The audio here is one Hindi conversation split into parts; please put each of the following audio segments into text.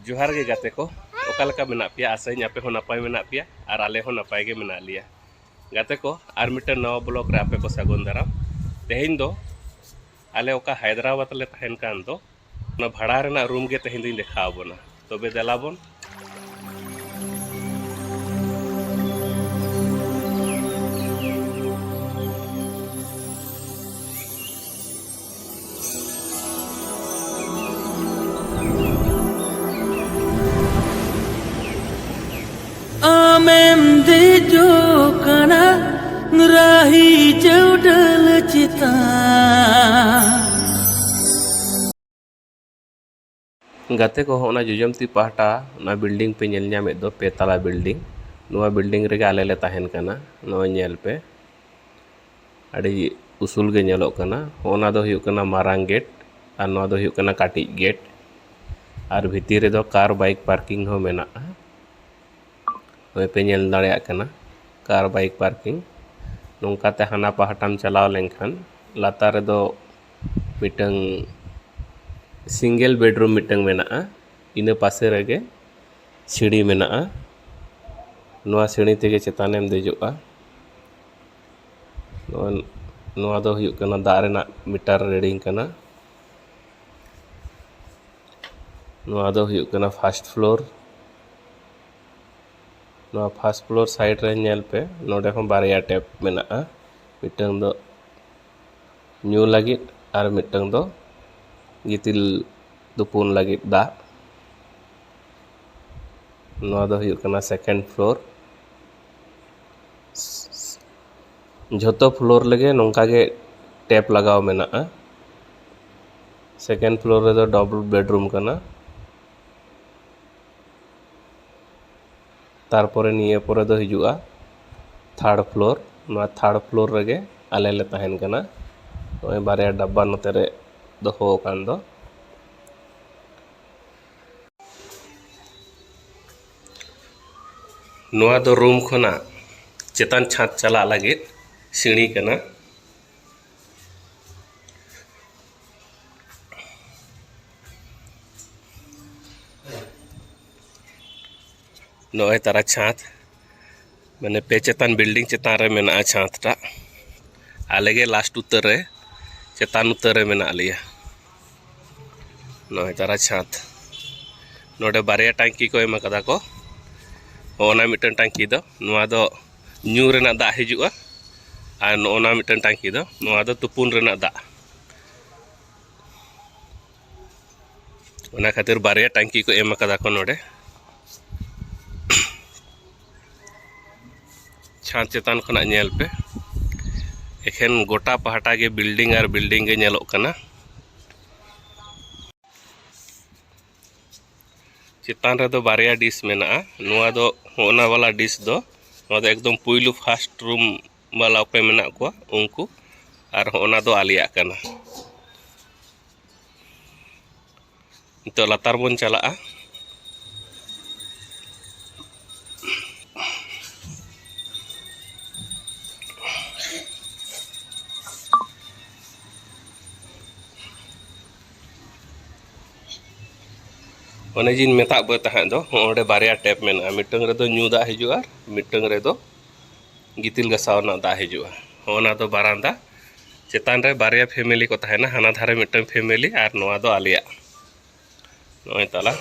जोहार गे गाते को ओकालका मेना पिया आसाई आपे हो नपाय मेना पिया और आले हो नपाय गे मेना लिया गाते को आर मिटन नवा ब्लॉग रे आपे को सागुन दाराम तेहेन दो आले ओका हैदराबाद ले तहन कान दो ना भाड़ा रेना रूम गे तेहेन दिन देखाव बोना तबे देलाबन Amem dejo kana ngerahi jodel cita गाते को होना जुजमती पहाटा ना बिल्डिंग पे नेल ᱧᱟᱢᱮᱫ दो पेतला बिल्डिंग नवा बिल्डिंग रे आले ले तहन कना नवा नेल पे अड़ी उसूल गे नेलोग कना होना दो हुयुग कना मारांग गेट और नवा दो हुयुग कना काटी गेट और भीतर रे दो कार बाइक पार्किंग हो मेना पे नेल दाड़ेया कना कार बाइक पार्किंग नोंकाते हाना पहाटाम चलाव लेनखान लातार रे दो मिटंग सिंगल बेडरूम मिटंग मेना इन पासे रेगे सीढ़ी मेना नवा सीढ़ी तेगे चेतानेम देजोआ नवा दो हुयुग कना दा रेना मीटर रीडिंग कना नवा दो हुयुग कना फर्स्ट फ्लोर नवा फर्स्ट फ्लोर साइड रे नेल पे नोडे हो बारिया टैप मेना मिटंग दो न्यू लगित और मिटंग दो गितिल दुपुन लगित दा नवा दो हुयुग कना सेकेंड फ्लोर झोतो फ्लोर लगे नोंका गे टैप लगाव मेना सेकेंड फ्लोर रे दो डबल बेडरूम कना तारपरे निये परे दो हिजुआ थर्ड फ्लोर नवा थर्ड फ्लोर रेगे आले ले तहन कना नोय बारे डब्बा नोते रे दोहो कान दो नवा दो रूम खना चेतान छात चला लगे सीढ़ी कना नोय तारा छात मैंने पे चेतान बिल्डिंग चेतान रे मेना छात टा आलेगे लास्ट उत्तर रे चेतान उत्तर रे मेना लिया नोय तारा छात नोडे बारिया टांकी को एम कदा को ओना मिटन टांकी दो नवा दो न्यू रेना दा हिजुआ और नोना मिटन टांकी दो नवा दो तुपुन रेना दा ओना खातिर बारिया टांकी को एम कदा को नोडे छात चेतान खना नेल पे एखेन गोटा पहाटा के बिल्डिंग और बिल्डिंग गे नेलोग कना चितान रे दो बारिया डिश मेना नवा दो होना वाला डिश दो नवा दो एकदम पुइलु फर्स्ट रूम वाला पे मेना को उनको और होना दो आलिया कना तो लातार बन चला ओने जिन मेता बे तहां दो ओडे बारिया टैप मेना मिटंग रे दो न्यू दा हिजुआ मिटंग रे दो गितिल गसाव ना दा हिजुआ ओना दो बारांदा चेतान रे बारिया फैमिली को तहना हाना धारे मिटंग फैमिली और नवा दो आलिया नोय ताला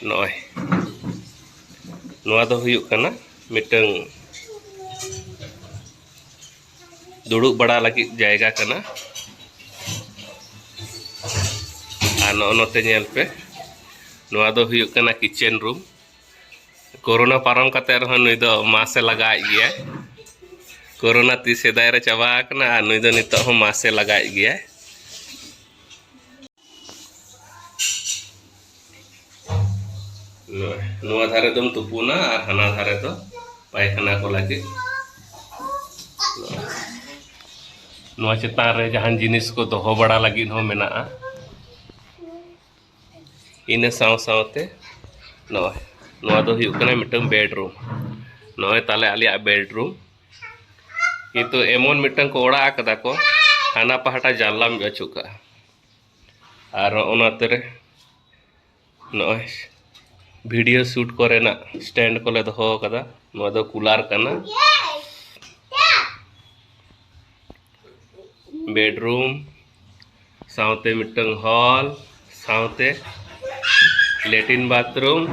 नोय नवा दो हुयुग कना मिटंग दुड़ुब बड़ा लगी जायगा कना नोते नेल पे नवा दो हुयुग कना किचन रूम कोरोना पारम कते रह नुई दो मासे लगा गया कोरोना ती सेदाय रे चाबा कना नुई दो नितो हो मासे लगा गया नवा धारे दम तुपुना और हाना धारे दो पायखाना को लगे नवा चेतान रे जहान जिनिस को दोहो बड़ा लगी हो मेना इन साव सावते नवा दो हुयुग कना मिटंग बेडरूम नय ताले आलिया बेडरूम किंतु एमन मिटंग को ओड़ा कदा को हाना पहाटा जानलाम अचुका और ओनाते रे नॉय वीडियो शूट करेना स्टैंड को ले दो कदा नोआ दो कूलर कना बेडरूम साउते मिटंग हॉल साउते लेटिन बाथरूम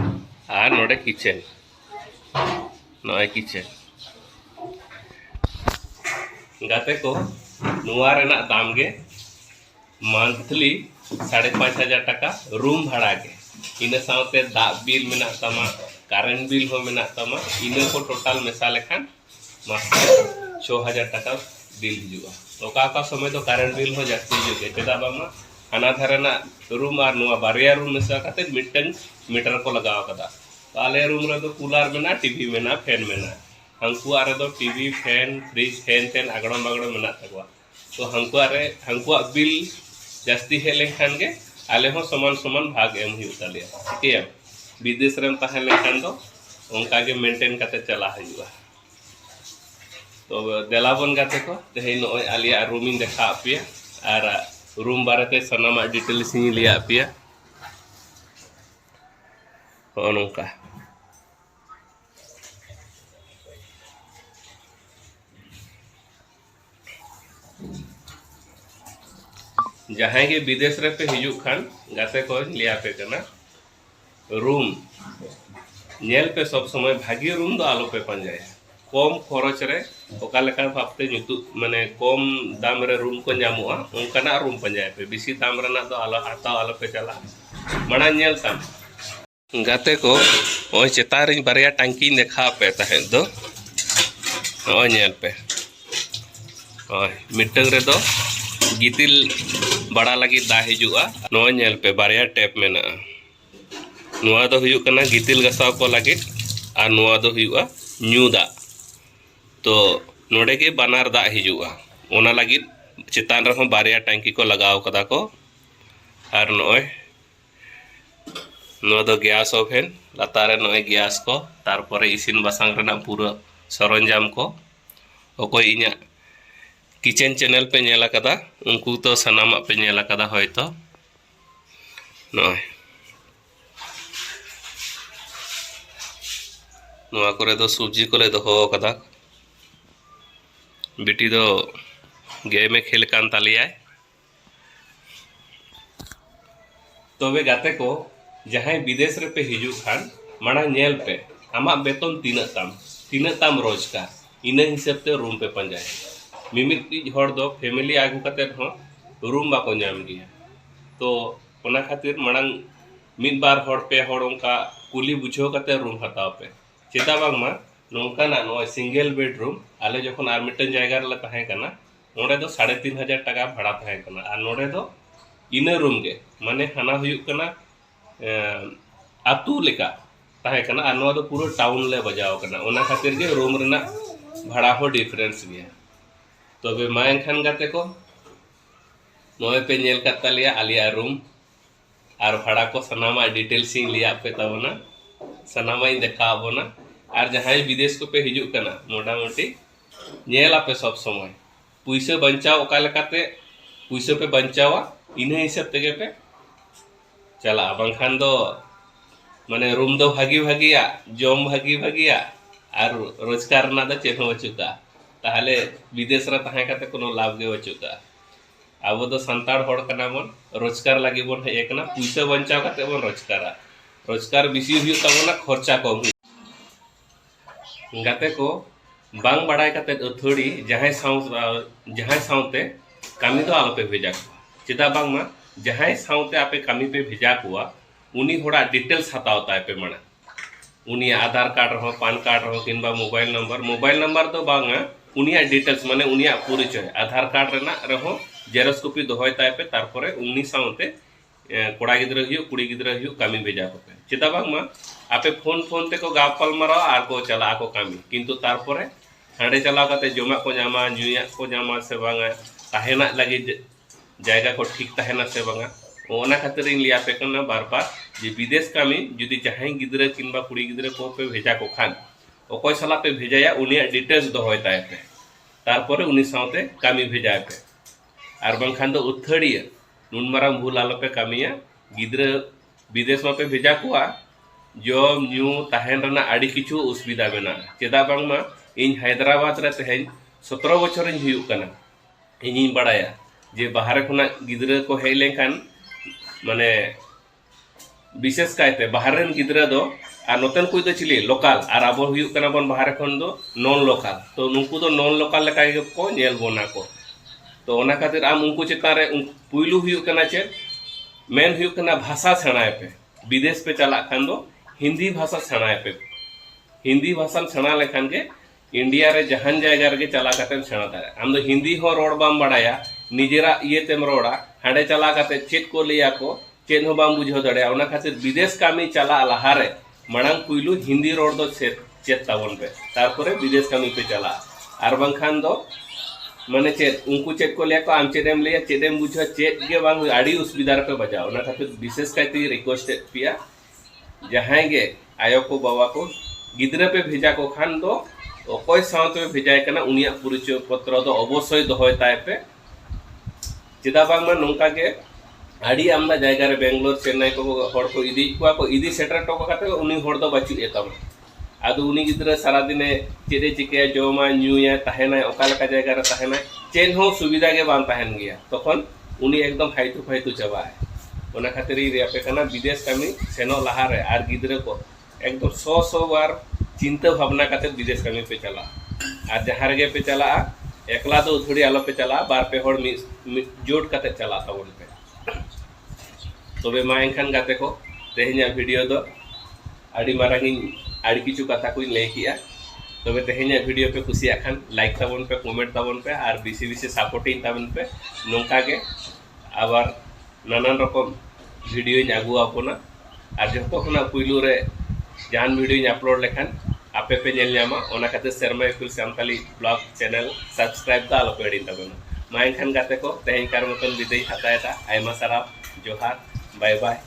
और नोडे किचन नॉय किचन गाते को नुआ रेना दाम गे मंथली 5,500 टाका रूम भाड़ा के इन साउते दा बिल मेना तमा करेंट बिल हो मेना तमा इन को टोटल मेसा लेखान मास 6,000 टाका बिल हिजुआ ओका का समय तो करेंट बिल हो जाती है चेदा बामा हाना धारेना रूम और नुआ बारिया रूम मेसा काते मिटन मीटर को लगाव कदा तो आले रूम रे तो कूलर मेना टीवी मेना फैन मेना हमको आरे दो टीवी फैन फ्रिज फैन तेन आगड़म बागड़म मेना तकवा तो हमको बिल जास्ती है लेखान के आले हो समान समान भाग एम हुई तालिया ठीक है विदेश रे तहे लेखान दो उनका के मेंटेन करते चला हुआ तो देलाबन गाते को तेहे नोय आलिया रूमिंग देखा पिया और रूम बारे सनामा डिटेल्स लिया पिया नौका जहाँ के विदेश रे पे हिजू खान गाते को लिया पे करना रूम नेल पे सब समय भागी रूम दो आलो पे पंजाय कम खरच रे ओका लेका भापते नितु माने कम दाम रे रूम को जामुआ उनकाना रूम पंजाय पे बेसी दाम रेना दो आलो हाताव आलो पे चला मणा नेल ताम गाते को ओय चेतार बारिया टांकी देखा पे तहे दो ओय नेल पे ओय मिटंग रे दो गितिल बड़ा लगी दा हिजुआ नोआ नेल पे बारिया टैप मेना नोआ दो हुयु कना गितिल गसाव को लगी और नोआ दो हुयुआ न्यू दा तो नोडे के बनार दा हिजुआ ओना लगी चितान रहो बारिया टैंकी को लगाव कदा को और नोय नोआ दो गैस ओभेन लातारे नोय गैस को तारपरे इसिन बासांग रेना पूरा सरंजाम को ओकोय इना किचन चैनल पे नेला कदा उनको तो सनामा पे नेला कदा होयतो नोय नोआ करे दो सब्जी को ले दो कदा बेटी दो गे में खेल कान तालिया तो वे गाते को जहां विदेश रे पे हिजू खान माना नेल पे आमा बेतन तीन ताम रोजगार इन हिसाब ते रूम पे पंजाय मिमिटी हर दो फैमिली आगू कते हो रूम बाको नाम गया तो ओना खातिर मणंग मिद बार हर पे हर उनका कुली बुझो कते रूम हताव पे चेता बांगमा नोंका ना नो सिंगल बेडरूम आले जखन आर मिटन जायगा रे तहे कना नोडे दो 3,500 टाका भाड़ा तहे कना आर नोडे दो इन रूम के माने हाना हुयु कना आतु लेका तहे कना आर नो दो पूरा टाउन ले बजाव कना ओना खातिर के रूम रेना भाड़ा हो डिफरेंस गया तो बे मायन खान गाते को नोए पे नेल कत्ता लिया आलिया रूम और भाड़ा को सनामा डिटेल्स लिया पे तबना सनामा देखा बोना और जहां विदेश को पे हिजू कना मोटा मोटी नेला पे सब समय पुइसे बंचाव ओका लेकाते पुइसे पे बंचावा इन्हे हिसाब तेगे पे चला बंखान दो माने रूम दो भागी भागिया जम भागी भागिया और रोजगार ना दा चेनो बचुका ताहले विदेश रे तहे काते कोनो लाभ गे बचुका अब तो संताड़ हड़ कना बन रोजगार लगी बन हे एकना पुइसे बंचाव काते बन रोजगार बेसी हुई तबना खर्चा कम गाते को बांग बड़ाय काते अथड़ी जहां साउते कामी तो आलो पे भेजा चेदा बांग मा जहां साउते आपे कामी पे भेजा कुआ उनी होड़ा डिटेल्स हताव ताय पे मना उनी आधार कार्ड रहो पान कार्ड रहो किंबा मोबाइल नंबर तो बांगा उनिया डिटेल्स माने उनिया परिचय आधार कार्ड रेना रहो जेरक्स कॉपी दोहय ताय पे तारपरे उनी साउते कोड़ा गिद्रा हुयु कुड़ी गिद्रा हुयु कामी भेजा को पे चेदा बांग मा आपे फोन ते को गापल मारा आर को चला को कामी किंतु तारपरे हांडे चलाव काते जमा को जामा न्यूया को जामा से बांगा ताहेना लगी जायगा को ठीक ताहेना से बांगा ओना खातिर इन लिया पे कना बार जे विदेश कामी जुदी जहां गिद्रा किंबा कुड़ी गिद्रा को पे भेजा को खान ओकोय सला पे भेजाया उनिया डिटेल्स दोहय ताय पे तारपरे उनी साउते कामी भेजा पे आर बांखान दो उथड़िया नुन मारांग भूल आलोपे कामिया गिद्रा विदेश में पे भेजा कुआ जम न्यू तहन रना आड़ी किछु उसुविधा मेना चेदा बांगमा इन हैदराबाद रे तेहेन 17 बछर इन हुयुक कना इनिन बड़ाया जे बाहर खुना गिद्रा को हेज लेखान माने विशेष कायते बाहर रेन गिद्रा दो और नोतन कोई दो चिली लोकल और अब हुयुक कना बन बाहर खन दो नॉन लोकल तो नुकु दो नॉन लोकल लेका को नेल बोना को तो ओना खातिर आम उनको चेतान रे पुइलू हुयुक कना चे मेन हुयुक कना भाषा सेणाय पे विदेश पे चला खान दो हिंदी भाषा सेणाय पे हिंदी भाषा सेणा लेखान के इंडिया रे जहान जायगा रे चला काते सेणा दारे आम दो हिंदी हो रोड बाम बड़ाया निजेरा ये तेम रोड़ा हांडे चला काते चेत को लिया को चेत हो बाम बुझो दड़े ओना खातिर विदेश कामी चला लहारे मांग पुइलू हिंदी रोड दो चेत ताबन पे तारपरे विदेश कामी पे चला आर बांखान दो माने चेत उनको चेत को लिया को आम चेदेम लिया चेदेम बुझो चेत गे बांग आड़ी उसुविधा रे पे बजाओ ओना खातिर विशेष कायते रिक्वेस्ट पिया जहां गे आयो को बाबा को गिद्रा पे भेजा को खान दो अकोय सावते भेजाय कना उनिया परिचय पत्र दो अवश्य दोहय ताय पे चेदा बांग नोंका के आड़ी आमदा जायगा रे बेंगलोर चेन्नई को हर को इदी सेटर टोको काते उनी हर दो बाचु एतम आदो उनी गिद्रा सारा दिने चेदे चिके जोमा न्यूया तहेना ओका लेका जायगा रे तहेना चेन हो सुविधा के बान तहन गया तखन उनी एकदम फाइतु चाबा ओना खातिर रे पे कना विदेश कामी सेनो लहा रे आर गिद्रा को एकदम 100 बार चिंता भावना काते विदेश कामी पे चला और जहाँ रे पे चला एकला तो थोड़ी आलो पे चला बार पे हर जोड़ काते चला तबन पे तबे मा एनखान गाते को तेहेኛ वीडियो दो आड़ी मारांगी आड़ी किछु कथा को लय किया तबे तेहेኛ वीडियो पे खुशी आखान लाइक ताबन पे कमेंट ताबन पे और बेसी बेसी सपोर्टिंग ताबन पे नोंका के आबार नानान रकम वीडियो इन आगु आपना और जो खुना पुइलू रे जहान वीडियो अपलोड लेखान आपे पे नेल न्यामा ओना खातिर Sharma Eiffel Santali blog channel subscribe दा आलो पेडी तबना मा एनखान गाते को तेहेñ कार मतन विदाई हतायता आयमा सारा जोहार बाय बाय।